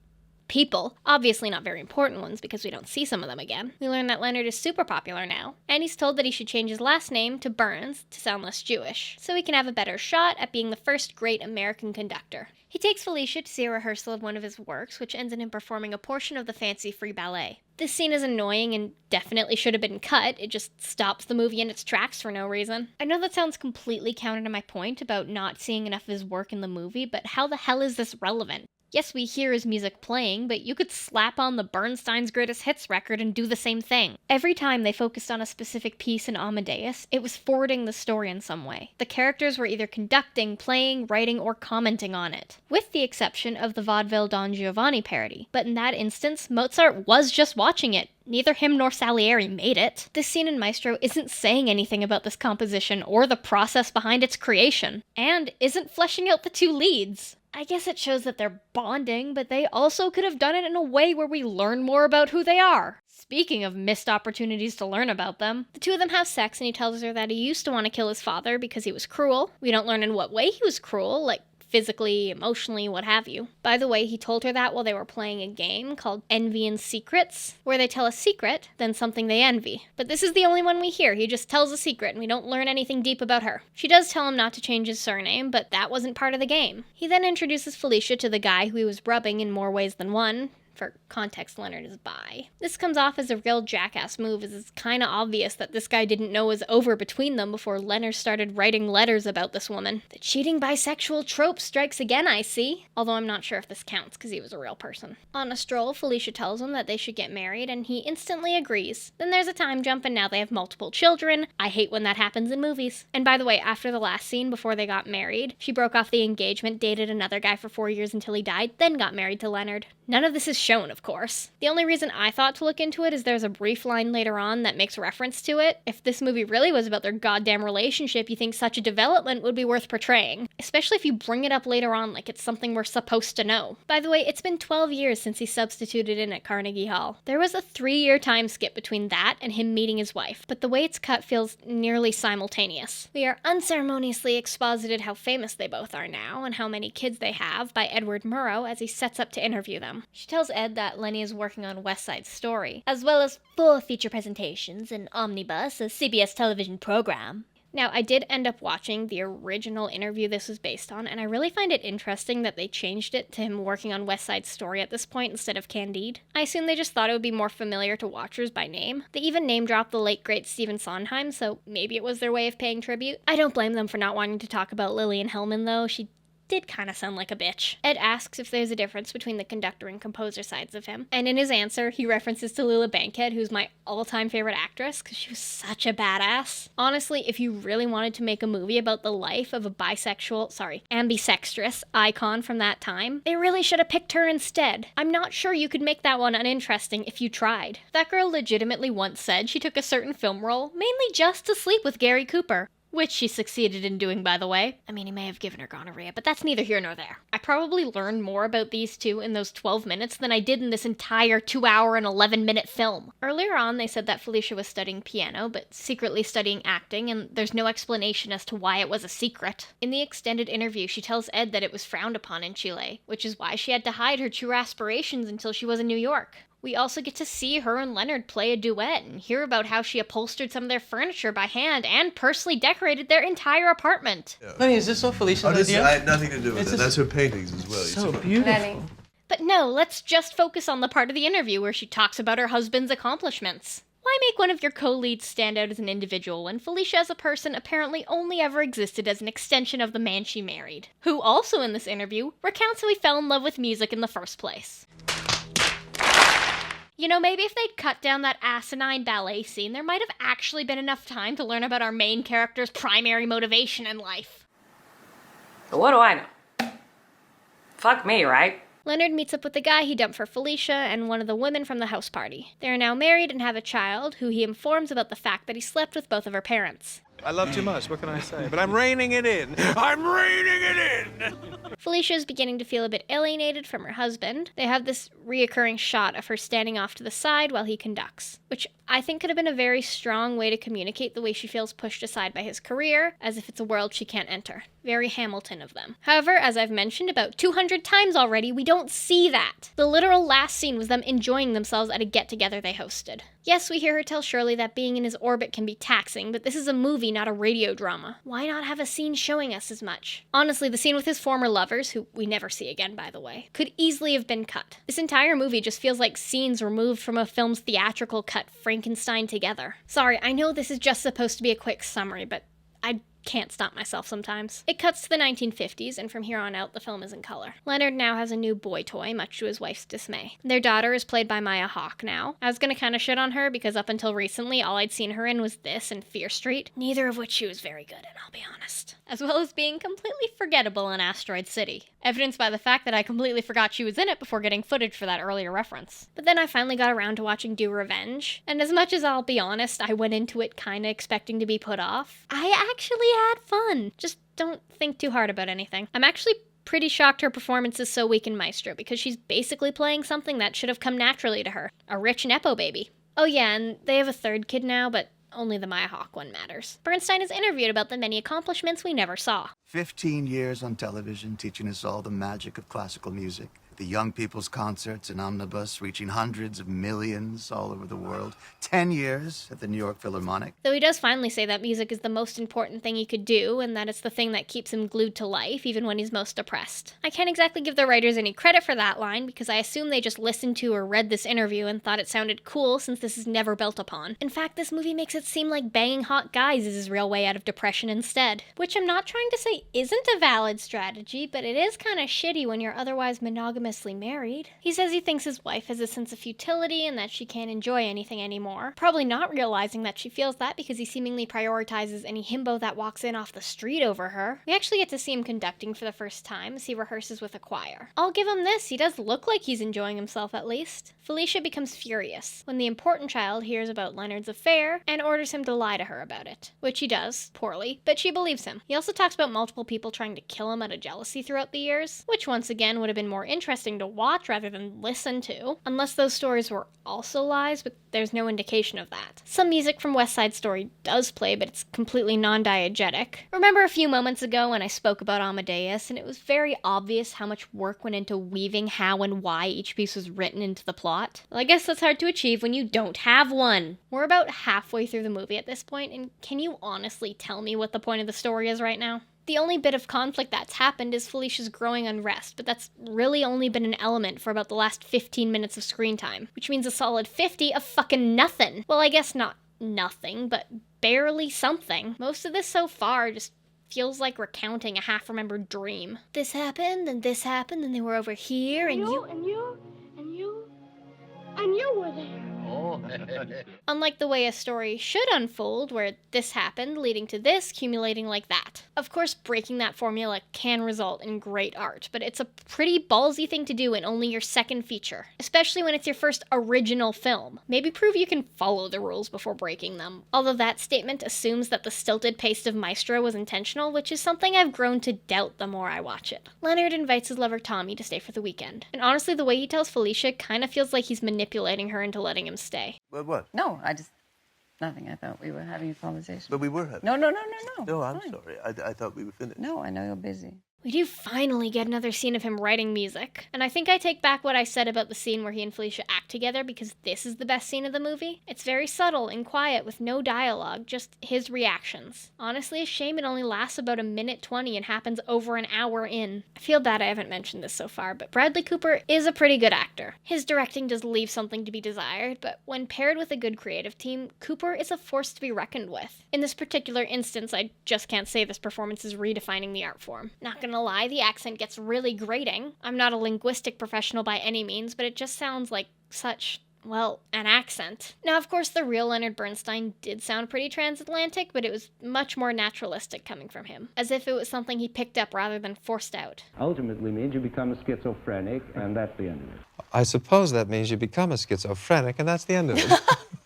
People, obviously not very important ones because we don't see some of them again. We learn that Leonard is super popular now, and he's told that he should change his last name to Burns to sound less Jewish, so he can have a better shot at being the first great American conductor. He takes Felicia to see a rehearsal of one of his works, which ends in him performing a portion of the fancy-free ballet. This scene is annoying and definitely should have been cut. It just stops the movie in its tracks for no reason. I know that sounds completely counter to my point about not seeing enough of his work in the movie, but how the hell is this relevant? Yes, we hear his music playing, but you could slap on the Bernstein's Greatest Hits record and do the same thing. Every time they focused on a specific piece in Amadeus, it was forwarding the story in some way. The characters were either conducting, playing, writing, or commenting on it, with the exception of the vaudeville Don Giovanni parody. But in that instance, Mozart was just watching it. Neither him nor Salieri made it. This scene in Maestro isn't saying anything about this composition or the process behind its creation, and isn't fleshing out the two leads. I guess it shows that they're bonding, but they also could have done it in a way where we learn more about who they are. Speaking of missed opportunities to learn about them, the two of them have sex and he tells her that he used to want to kill his father because he was cruel. We don't learn in what way he was cruel, like physically, emotionally, what have you. By the way, he told her that while they were playing a game called Envy and Secrets, where they tell a secret, then something they envy. But this is the only one we hear. He just tells a secret and we don't learn anything deep about her. She does tell him not to change his surname, but that wasn't part of the game. He then introduces Felicia to the guy who he was rubbing in more ways than one. For context, Leonard is bi. This comes off as a real jackass move, as it's kinda obvious that this guy didn't know it was over between them before Leonard started writing letters about this woman. The cheating bisexual trope strikes again, I see. Although I'm not sure if this counts, because he was a real person. On a stroll, Felicia tells him that they should get married, and he instantly agrees. Then there's a time jump, and now they have multiple children. I hate when that happens in movies. And by the way, after the last scene, before they got married, she broke off the engagement, dated another guy for 4 years until he died, then got married to Leonard. None of this is shown, of course. The only reason I thought to look into it is there's a brief line later on that makes reference to it. If this movie really was about their goddamn relationship, you think such a development would be worth portraying. Especially if you bring it up later on like it's something we're supposed to know. By the way, it's been 12 years since he substituted in at Carnegie Hall. There was a 3-year time skip between that and him meeting his wife, but the way it's cut feels nearly simultaneous. We are unceremoniously exposited how famous they both are now and how many kids they have by Edward Murrow as he sets up to interview them. She tells Ed that Lenny is working on West Side Story, as well as 4 feature presentations, an omnibus, a CBS television program. Now, I did end up watching the original interview this was based on, and I really find it interesting that they changed it to him working on West Side Story at this point instead of Candide. I assume they just thought it would be more familiar to watchers by name. They even name-dropped the late great Stephen Sondheim, so maybe it was their way of paying tribute. I don't blame them for not wanting to talk about Lillian Hellman, though. She did kind of sound like a bitch. Ed asks if there's a difference between the conductor and composer sides of him, and in his answer, he references Tallulah Bankhead, who's my all-time favorite actress, because she was such a badass. Honestly, if you really wanted to make a movie about the life of a ambisextrous icon from that time, they really should have picked her instead. I'm not sure you could make that one uninteresting if you tried. That girl legitimately once said she took a certain film role mainly just to sleep with Gary Cooper. Which she succeeded in doing, by the way. I mean, he may have given her gonorrhea, but that's neither here nor there. I probably learned more about these two in those 12 minutes than I did in this entire 2-hour and 11-minute film. Earlier on, they said that Felicia was studying piano, but secretly studying acting, and there's no explanation as to why it was a secret. In the extended interview, she tells Ed that it was frowned upon in Chile, which is why she had to hide her true aspirations until she was in New York. We also get to see her and Leonard play a duet and hear about how she upholstered some of their furniture by hand and personally decorated their entire apartment. Yeah. Honey, is this all Felicia's idea? I had nothing to do with it. That's her paintings as well. So beautiful. But no, let's just focus on the part of the interview where she talks about her husband's accomplishments. Why make one of your co-leads stand out as an individual when Felicia as a person apparently only ever existed as an extension of the man she married? Who also in this interview recounts how he fell in love with music in the first place. You know, maybe if they'd cut down that asinine ballet scene, there might have actually been enough time to learn about our main character's primary motivation in life. What do I know? Fuck me, right? Leonard meets up with the guy he dumped for Felicia and one of the women from the house party. They are now married and have a child, who he informs about the fact that he slept with both of her parents. I love too much, what can I say? But I'm reining it in. I'm reining it in! Felicia is beginning to feel a bit alienated from her husband. They have this reoccurring shot of her standing off to the side while he conducts, which I think could have been a very strong way to communicate the way she feels pushed aside by his career, as if it's a world she can't enter. Very Hamilton of them. However, as I've mentioned about 200 times already, we don't see that. The literal last scene was them enjoying themselves at a get-together they hosted. Yes, we hear her tell Shirley that being in his orbit can be taxing, but this is a movie, not a radio drama. Why not have a scene showing us as much? Honestly, the scene with his former lovers, who we never see again, by the way, could easily have been cut. This entire movie just feels like scenes removed from a film's theatrical cut Frankenstein together. Sorry, I know this is just supposed to be a quick summary, but I can't stop myself sometimes. It cuts to the 1950s, and from here on out, the film is in color. Leonard now has a new boy toy, much to his wife's dismay. Their daughter is played by Maya Hawke now. I was gonna kinda shit on her, because up until recently, all I'd seen her in was this and Fear Street, neither of which she was very good in, I'll be honest. As well as being completely forgettable in Asteroid City, evidenced by the fact that I completely forgot she was in it before getting footage for that earlier reference. But then I finally got around to watching Do Revenge, and as much as I'll be honest, I went into it kinda expecting to be put off, I actually had fun. Just don't think too hard about anything. I'm actually pretty shocked her performance is so weak in Maestro, because she's basically playing something that should have come naturally to her. A rich Nepo baby. Oh yeah, and they have a third kid now, but only the Maya Hawke one matters. Bernstein is interviewed about the many accomplishments we never saw. 15 years on television, teaching us all the magic of classical music. The young people's concerts in omnibus reaching hundreds of millions all over the world. 10 years at the New York Philharmonic. Though he does finally say that music is the most important thing he could do, and that it's the thing that keeps him glued to life, even when he's most depressed. I can't exactly give the writers any credit for that line, because I assume they just listened to or read this interview and thought it sounded cool, since this is never built upon. In fact, this movie makes it seem like banging hot guys is his real way out of depression instead. Which I'm not trying to say isn't a valid strategy, but it is kinda shitty when you're otherwise monogamously married. He says he thinks his wife has a sense of futility and that she can't enjoy anything anymore, probably not realizing that she feels that because he seemingly prioritizes any himbo that walks in off the street over her. We actually get to see him conducting for the first time as he rehearses with a choir. I'll give him this, he does look like he's enjoying himself at least. Felicia becomes furious when the important child hears about Leonard's affair and orders him to lie to her about it, which he does, poorly, but she believes him. He also talks about multiple people trying to kill him out of jealousy throughout the years, which once again would have been more interesting to watch rather than listen to, unless those stories were also lies, but there's no indication of that. Some music from West Side Story does play, but it's completely non-diegetic. Remember a few moments ago when I spoke about Amadeus, and it was very obvious how much work went into weaving how and why each piece was written into the plot? Well, I guess that's hard to achieve when you don't have one. We're about halfway through the movie at this point, and can you honestly tell me what the point of the story is right now? The only bit of conflict that's happened is Felicia's growing unrest, but that's really only been an element for about the last 15 minutes of screen time, which means a solid 50 of fucking nothing. Well, I guess not nothing, but barely something. Most of this so far just feels like recounting a half-remembered dream. This happened, and they were over here, and you were there. Unlike the way a story should unfold, where this happened, leading to this, accumulating like that. Of course, breaking that formula can result in great art, but it's a pretty ballsy thing to do in only your second feature, especially when it's your first original film. Maybe prove you can follow the rules before breaking them. Although that statement assumes that the stilted pace of Maestro was intentional, which is something I've grown to doubt the more I watch it. Leonard invites his lover Tommy to stay for the weekend, and honestly the way he tells Felicia kinda feels like he's manipulating her into letting him stay. What? No, nothing. I thought we were having a conversation. But we were having. No. No, I'm sorry. I thought we were finished. No, I know you're busy. We do finally get another scene of him writing music. And I think I take back what I said about the scene where he and Felicia act together, because this is the best scene of the movie. It's very subtle and quiet with no dialogue, just his reactions. Honestly, a shame it only lasts about 1:20 and happens over an hour in. I feel bad I haven't mentioned this so far, but Bradley Cooper is a pretty good actor. His directing does leave something to be desired, but when paired with a good creative team, Cooper is a force to be reckoned with. In this particular instance, I just can't say this performance is redefining the art form. Not gonna lie, the accent gets really grating. I'm not a linguistic professional by any means, but it just sounds like such, well, an accent. Now, of course, the real Leonard Bernstein did sound pretty transatlantic, but it was much more naturalistic coming from him, as if it was something he picked up rather than forced out. Ultimately means you become a schizophrenic, and that's the end of it. I suppose that means you become a schizophrenic, and that's the end of it.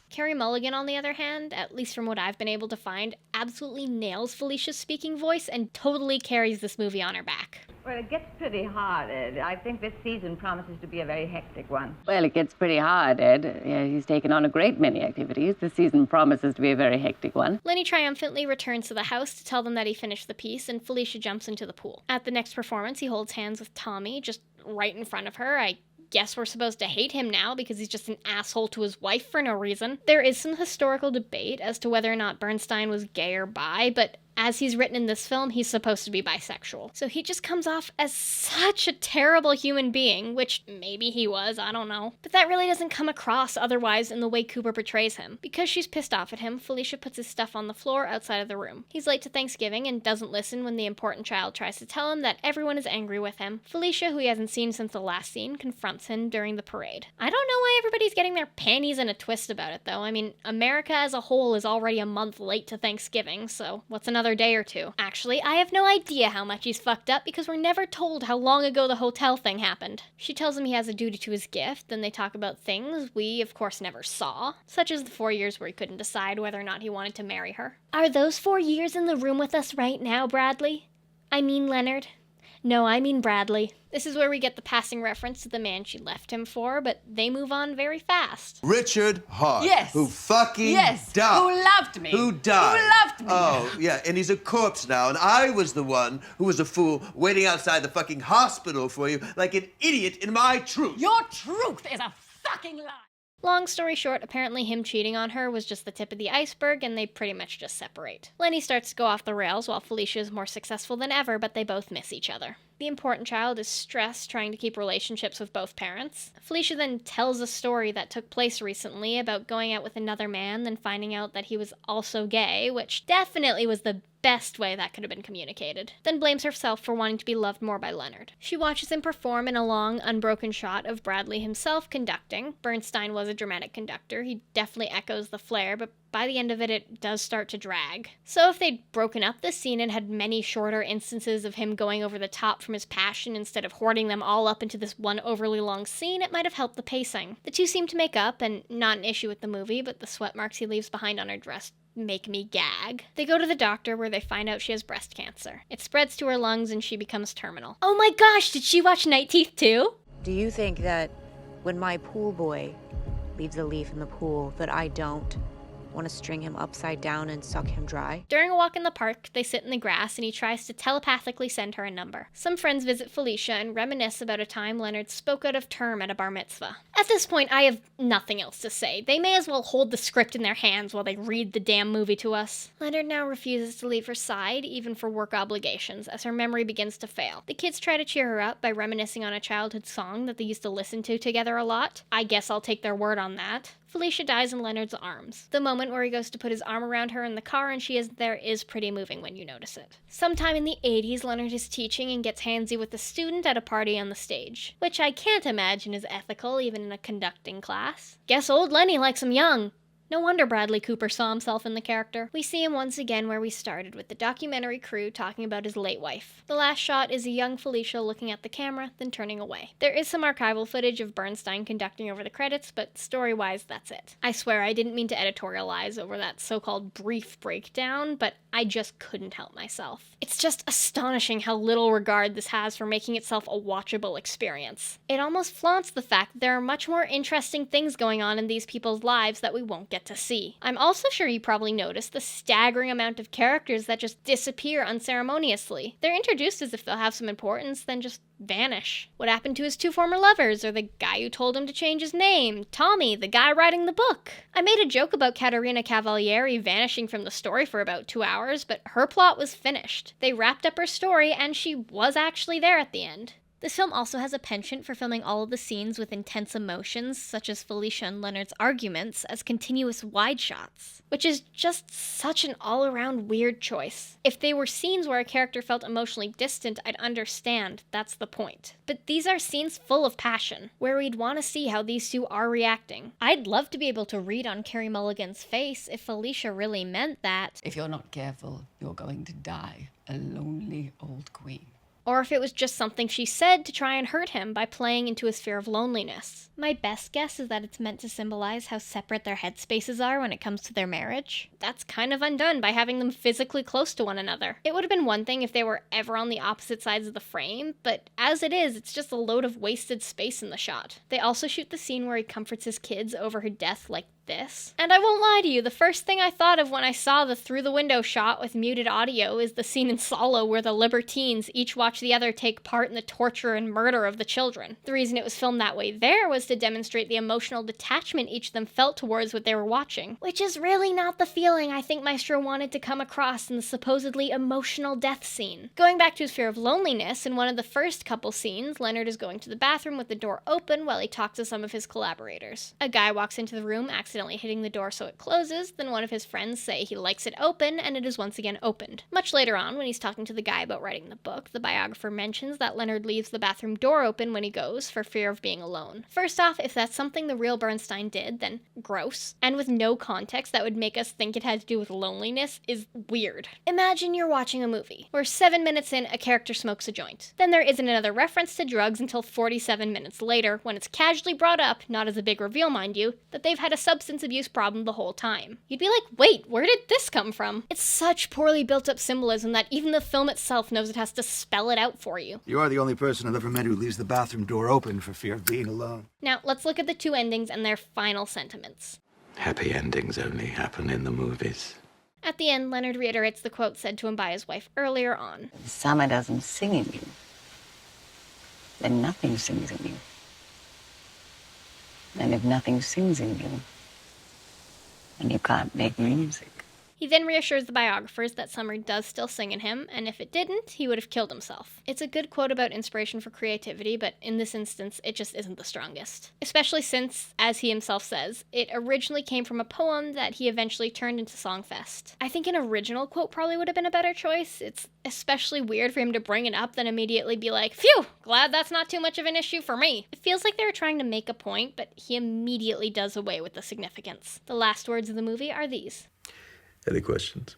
Carey Mulligan, on the other hand, at least from what I've been able to find, absolutely nails Felicia's speaking voice and totally carries this movie on her back. Well, it gets pretty hard, Ed. I think this season promises to be a very hectic one. Well, it gets pretty hard, Ed. Yeah, he's taken on a great many activities. This season promises to be a very hectic one. Lenny triumphantly returns to the house to tell them that he finished the piece, and Felicia jumps into the pool. At the next performance, he holds hands with Tommy, just right in front of her. I guess we're supposed to hate him now because he's just an asshole to his wife for no reason. There is some historical debate as to whether or not Bernstein was gay or bi, but as he's written in this film, he's supposed to be bisexual. So he just comes off as such a terrible human being, which maybe he was, I don't know. But that really doesn't come across otherwise in the way Cooper portrays him. Because she's pissed off at him, Felicia puts his stuff on the floor outside of the room. He's late to Thanksgiving and doesn't listen when the important child tries to tell him that everyone is angry with him. Felicia, who he hasn't seen since the last scene, confronts him during the parade. I don't know why everybody's getting their panties in a twist about it, though. I mean, America as a whole is already a month late to Thanksgiving, so what's another day or two? Actually, I have no idea how much he's fucked up because we're never told how long ago the hotel thing happened. She tells him he has a duty to his gift, then they talk about things we, of course, never saw, such as the 4 years where he couldn't decide whether or not he wanted to marry her. Are those 4 years in the room with us right now, Bradley? I mean Leonard. No, I mean Bradley. This is where we get the passing reference to the man she left him for, but they move on very fast. Richard Hart. Yes. Who fucking Yes. died. Who loved me. Who died. Who loved me. Oh, yeah, and he's a corpse now, and I was the one who was a fool waiting outside the fucking hospital for you like an idiot in my truth. Your truth is a fucking lie. Long story short, apparently him cheating on her was just the tip of the iceberg, and they pretty much just separate. Lenny starts to go off the rails while Felicia is more successful than ever, but they both miss each other. The important child is stressed trying to keep relationships with both parents. Felicia then tells a story that took place recently about going out with another man, then finding out that he was also gay, which definitely was the best way that could have been communicated. Then blames herself for wanting to be loved more by Leonard. She watches him perform in a long, unbroken shot of Bradley himself conducting. Bernstein was a dramatic conductor. He definitely echoes the flair, but by the end of it, it does start to drag. So if they'd broken up this scene and had many shorter instances of him going over the top from his passion instead of hoarding them all up into this one overly long scene, it might have helped the pacing. The two seem to make up, and not an issue with the movie, but the sweat marks he leaves behind on her dress make me gag. They go to the doctor where they find out she has breast cancer. It spreads to her lungs and she becomes terminal. Oh my gosh, did she watch Night Teeth too? Do you think that when my pool boy leaves a leaf in the pool that I don't want to string him upside down and suck him dry? During a walk in the park, they sit in the grass and he tries to telepathically send her a number. Some friends visit Felicia and reminisce about a time Leonard spoke out of term at a bar mitzvah. At this point, I have nothing else to say. They may as well hold the script in their hands while they read the damn movie to us. Leonard now refuses to leave her side, even for work obligations, as her memory begins to fail. The kids try to cheer her up by reminiscing on a childhood song that they used to listen to together a lot. I guess I'll take their word on that. Felicia dies in Leonard's arms. The moment where he goes to put his arm around her in the car and she isn't there is pretty moving when you notice it. Sometime in the 80s, Leonard is teaching and gets handsy with a student at a party on the stage, which I can't imagine is ethical even in a conducting class. Guess old Lenny likes him young. No wonder Bradley Cooper saw himself in the character. We see him once again where we started, with the documentary crew talking about his late wife. The last shot is a young Felicia looking at the camera, then turning away. There is some archival footage of Bernstein conducting over the credits, but story-wise, that's it. I swear I didn't mean to editorialize over that so-called brief breakdown, but I just couldn't help myself. It's just astonishing how little regard this has for making itself a watchable experience. It almost flaunts the fact that there are much more interesting things going on in these people's lives that we won't get to see. I'm also sure you probably noticed the staggering amount of characters that just disappear unceremoniously. They're introduced as if they'll have some importance, then just vanish. What happened to his 2 former lovers, or the guy who told him to change his name, Tommy, the guy writing the book? I made a joke about Caterina Cavalieri vanishing from the story for about 2 hours, but her plot was finished. They wrapped up her story, and she was actually there at the end. This film also has a penchant for filming all of the scenes with intense emotions, such as Felicia and Leonard's arguments, as continuous wide shots, which is just such an all-around weird choice. If they were scenes where a character felt emotionally distant, I'd understand. That's the point. But these are scenes full of passion, where we'd want to see how these two are reacting. I'd love to be able to read on Carey Mulligan's face if Felicia really meant that. If you're not careful, you're going to die a lonely old queen. or if it was just something she said to try and hurt him by playing into his fear of loneliness. My best guess is that it's meant to symbolize how separate their headspaces are when it comes to their marriage. That's kind of undone by having them physically close to one another. It would have been one thing if they were ever on the opposite sides of the frame, but as it is, it's just a load of wasted space in the shot. They also shoot the scene where he comforts his kids over her death like this. And I won't lie to you, the first thing I thought of when I saw the through the window shot with muted audio is the scene in Solo where the libertines each watch the other take part in the torture and murder of the children. The reason it was filmed that way there was to demonstrate the emotional detachment each of them felt towards what they were watching, which is really not the feeling I think Maestro wanted to come across in the supposedly emotional death scene. Going back to his fear of loneliness, in one of the first couple scenes, Leonard is going to the bathroom with the door open while he talks to some of his collaborators. A guy walks into the room, accidentally hitting the door so it closes, then one of his friends say he likes it open, and it is once again opened. Much later on, when he's talking to the guy about writing the book, the biographer mentions that Leonard leaves the bathroom door open when he goes for fear of being alone. First off, if that's something the real Bernstein did, then gross. And with no context that would make us think it had to do with loneliness is weird. Imagine you're watching a movie where 7 minutes in, a character smokes a joint. Then there isn't another reference to drugs until 47 minutes later, when it's casually brought up, not as a big reveal mind you, that they've had a substance abuse problem the whole time. You'd be like, wait, where did this come from? It's such poorly built up symbolism that even the film itself knows it has to spell it out for you. You are the only person I've ever met who leaves the bathroom door open for fear of being alone. Now, let's look at the two endings and their final sentiments. Happy endings only happen in the movies. At the end, Leonard reiterates the quote said to him by his wife earlier on. If summer doesn't sing in you, then nothing sings in you. And if nothing sings in you, then you can't make music. He then reassures the biographers that summer does still sing in him, and if it didn't, he would have killed himself. It's a good quote about inspiration for creativity, but in this instance, it just isn't the strongest. Especially since, as he himself says, it originally came from a poem that he eventually turned into Songfest. I think an original quote probably would have been a better choice. It's especially weird for him to bring it up, then immediately be like, phew, glad that's not too much of an issue for me. It feels like they were trying to make a point, but he immediately does away with the significance. The last words of the movie are these. Any questions?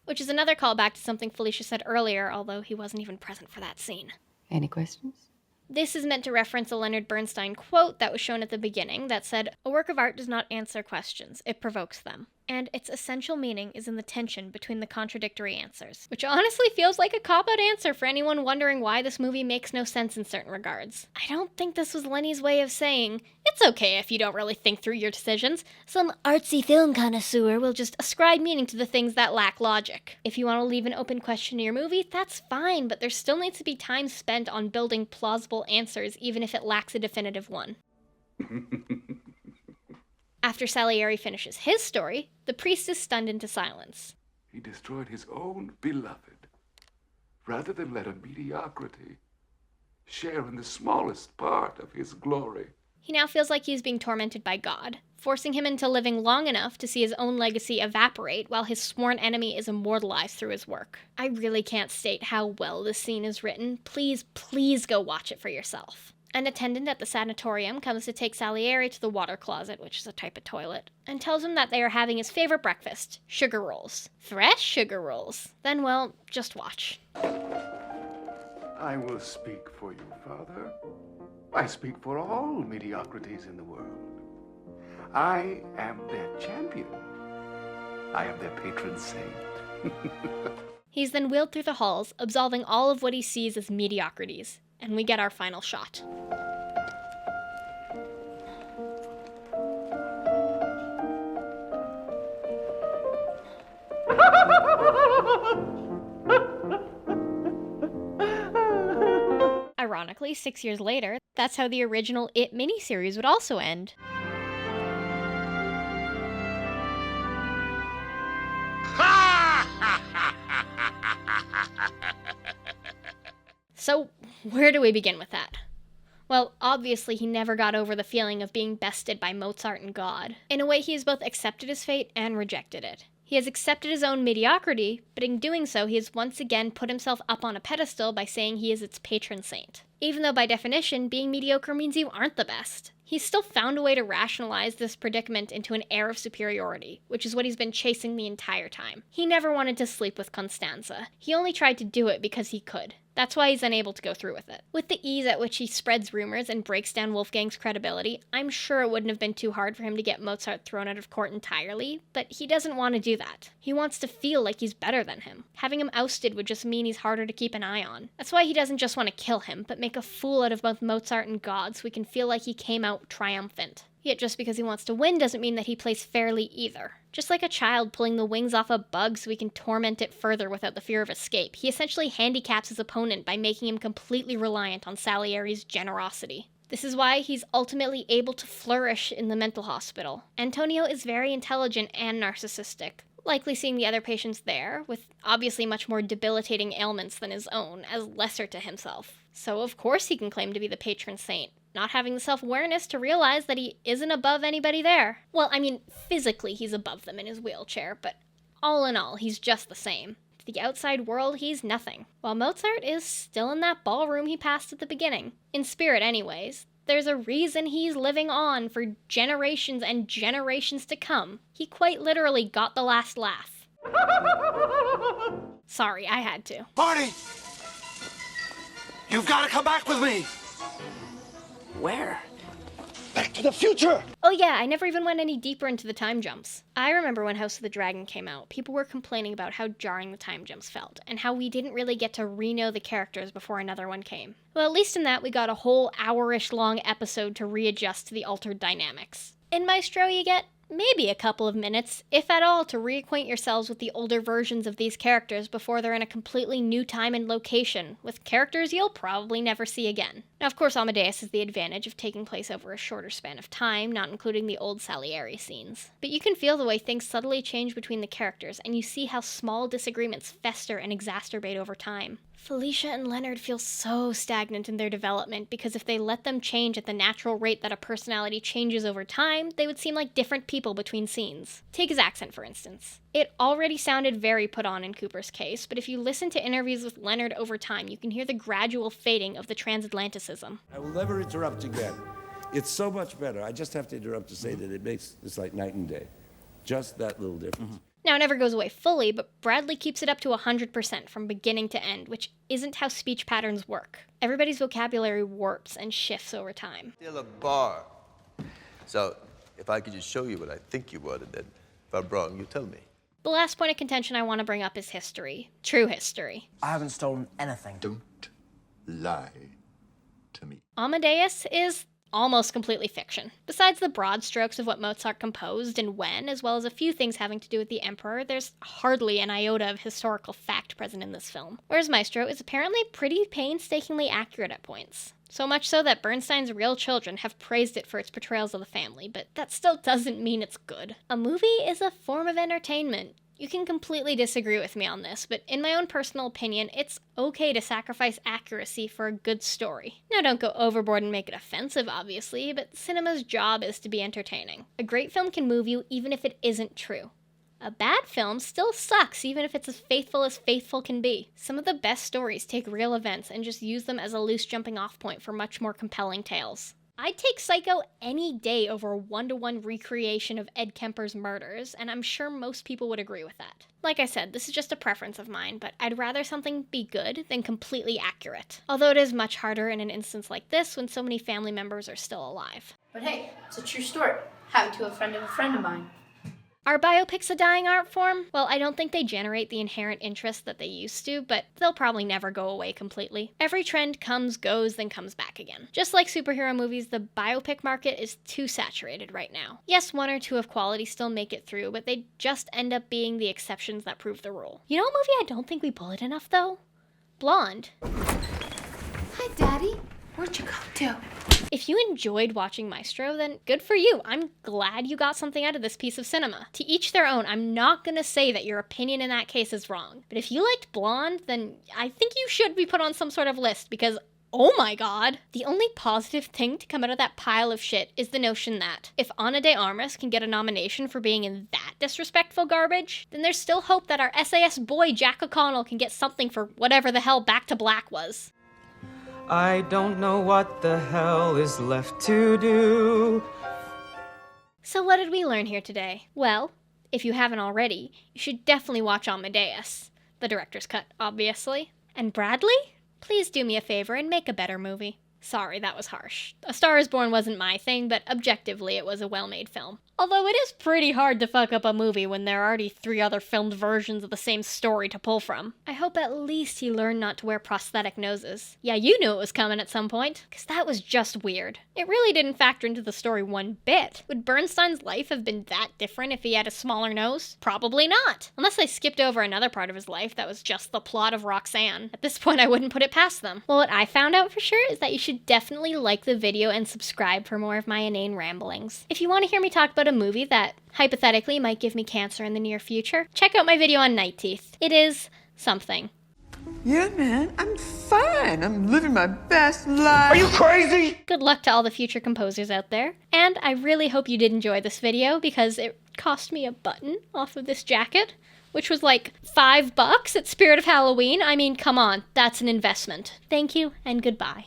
Which is another callback to something Felicia said earlier, although he wasn't even present for that scene. Any questions? This is meant to reference a Leonard Bernstein quote that was shown at the beginning that said, "A work of art does not answer questions, it provokes them." And its essential meaning is in the tension between the contradictory answers, which honestly feels like a cop-out answer for anyone wondering why this movie makes no sense in certain regards. I don't think this was Lenny's way of saying, it's okay if you don't really think through your decisions. Some artsy film connoisseur will just ascribe meaning to the things that lack logic. If you want to leave an open question in your movie, that's fine, but there still needs to be time spent on building plausible answers, even if it lacks a definitive one. After Salieri finishes his story, the priest is stunned into silence. He destroyed his own beloved, rather than let a mediocrity share in the smallest part of his glory. He now feels like he is being tormented by God, forcing him into living long enough to see his own legacy evaporate while his sworn enemy is immortalized through his work. I really can't state how well this scene is written. Please, please go watch it for yourself. An attendant at the sanatorium comes to take Salieri to the water closet, which is a type of toilet, and tells him that they are having his favorite breakfast, sugar rolls. Fresh sugar rolls. Then, well, just watch. I will speak for you, Father. I speak for all mediocrities in the world. I am their champion. I am their patron saint. He's then wheeled through the halls, absolving all of what he sees as mediocrities, and we get our final shot. Ironically, 6 years later, that's how the original It miniseries would also end. So, where do we begin with that? Well, obviously he never got over the feeling of being bested by Mozart and God. In a way, he has both accepted his fate and rejected it. He has accepted his own mediocrity, but in doing so, he has once again put himself up on a pedestal by saying he is its patron saint. Even though by definition, being mediocre means you aren't the best. He's still found a way to rationalize this predicament into an air of superiority, which is what he's been chasing the entire time. He never wanted to sleep with Constanza. He only tried to do it because he could. That's why he's unable to go through with it. With the ease at which he spreads rumors and breaks down Wolfgang's credibility, I'm sure it wouldn't have been too hard for him to get Mozart thrown out of court entirely, but he doesn't want to do that. He wants to feel like he's better than him. Having him ousted would just mean he's harder to keep an eye on. That's why he doesn't just want to kill him, but make a fool out of both Mozart and God so we can feel like he came out triumphant. Yet just because he wants to win doesn't mean that he plays fairly either. Just like a child pulling the wings off a bug so he can torment it further without the fear of escape, he essentially handicaps his opponent by making him completely reliant on Salieri's generosity. This is why he's ultimately able to flourish in the mental hospital. Antonio is very intelligent and narcissistic, likely seeing the other patients there, with obviously much more debilitating ailments than his own, as lesser to himself. So of course he can claim to be the patron saint, not having the self-awareness to realize that he isn't above anybody there. Well, I mean, physically he's above them in his wheelchair, but all in all, he's just the same. To the outside world, he's nothing. While Mozart is still in that ballroom he passed at the beginning. In spirit anyways. There's a reason he's living on for generations and generations to come. He quite literally got the last laugh. Sorry, I had to. Marty! You've got to come back with me! Where? Back to the future! Oh yeah, I never even went any deeper into the time jumps. I remember when House of the Dragon came out, people were complaining about how jarring the time jumps felt, and how we didn't really get to re-know the characters before another one came. Well, at least in that, we got a whole hour-ish long episode to readjust to the altered dynamics. In Maestro, you get maybe a couple of minutes, if at all, to reacquaint yourselves with the older versions of these characters before they're in a completely new time and location, with characters you'll probably never see again. Now, of course, Amadeus has the advantage of taking place over a shorter span of time, not including the old Salieri scenes. But you can feel the way things subtly change between the characters, and you see how small disagreements fester and exacerbate over time. Felicia and Leonard feel so stagnant in their development because if they let them change at the natural rate that a personality changes over time, they would seem like different people between scenes. Take his accent, for instance. It already sounded very put on in Cooper's case, but if you listen to interviews with Leonard over time, you can hear the gradual fading of the transatlanticism. I will never interrupt again. It's so much better. I just have to interrupt to say that it's like night and day. Just that little difference. Now, it never goes away fully, but Bradley keeps it up to 100% from beginning to end, which isn't how speech patterns work. Everybody's vocabulary warps and shifts over time. Still a bar. So, if I could just show you what I think you would, and then if I'm wrong, you tell me. The last point of contention I want to bring up is history. True history. I haven't stolen anything. Don't lie to me. Amadeus is almost completely fiction. Besides the broad strokes of what Mozart composed and when, as well as a few things having to do with the emperor, there's hardly an iota of historical fact present in this film. Whereas Maestro is apparently pretty painstakingly accurate at points. So much so that Bernstein's real children have praised it for its portrayals of the family, but that still doesn't mean it's good. A movie is a form of entertainment. You can completely disagree with me on this, but in my own personal opinion, it's okay to sacrifice accuracy for a good story. Now, don't go overboard and make it offensive, obviously, but cinema's job is to be entertaining. A great film can move you even if it isn't true. A bad film still sucks even if it's as faithful can be. Some of the best stories take real events and just use them as a loose jumping off point for much more compelling tales. I'd take Psycho any day over a one-to-one recreation of Ed Kemper's murders, and I'm sure most people would agree with that. Like I said, this is just a preference of mine, but I'd rather something be good than completely accurate. Although it is much harder in an instance like this when so many family members are still alive. But hey, it's a true story. Happened to a friend of mine. Are biopics a dying art form? Well, I don't think they generate the inherent interest that they used to, but they'll probably never go away completely. Every trend comes, goes, then comes back again. Just like superhero movies, the biopic market is too saturated right now. Yes, one or two of quality still make it through, but they just end up being the exceptions that prove the rule. You know a movie I don't think we bullet enough, though? Blonde. Hi, Daddy. Where'd you go to? If you enjoyed watching Maestro, then good for you. I'm glad you got something out of this piece of cinema. To each their own. I'm not gonna say that your opinion in that case is wrong. But if you liked Blonde, then I think you should be put on some sort of list because, oh my god. The only positive thing to come out of that pile of shit is the notion that if Ana de Armas can get a nomination for being in that disrespectful garbage, then there's still hope that our SAS boy Jack O'Connell can get something for whatever the hell Back to Black was. I don't know what the hell is left to do. So what did we learn here today? Well, if you haven't already, you should definitely watch Amadeus. The director's cut, obviously. And Bradley? Please do me a favor and make a better movie. Sorry, that was harsh. A Star is Born wasn't my thing, but objectively it was a well-made film. Although it is pretty hard to fuck up a movie when there are already 3 other filmed versions of the same story to pull from. I hope at least he learned not to wear prosthetic noses. Yeah, you knew it was coming at some point, because that was just weird. It really didn't factor into the story one bit. Would Bernstein's life have been that different if he had a smaller nose? Probably not. Unless they skipped over another part of his life that was just the plot of Roxanne. At this point, I wouldn't put it past them. Well, what I found out for sure is that you should definitely like the video and subscribe for more of my inane ramblings. If you want to hear me talk about a movie that hypothetically might give me cancer in the near future, check out my video on Night Teeth. It is something. Yeah, man, I'm fine. I'm living my best life. Are you crazy? Good luck to all the future composers out there. And I really hope you did enjoy this video because it cost me a button off of this jacket, which was like $5 at Spirit of Halloween. I mean, come on, that's an investment. Thank you and goodbye.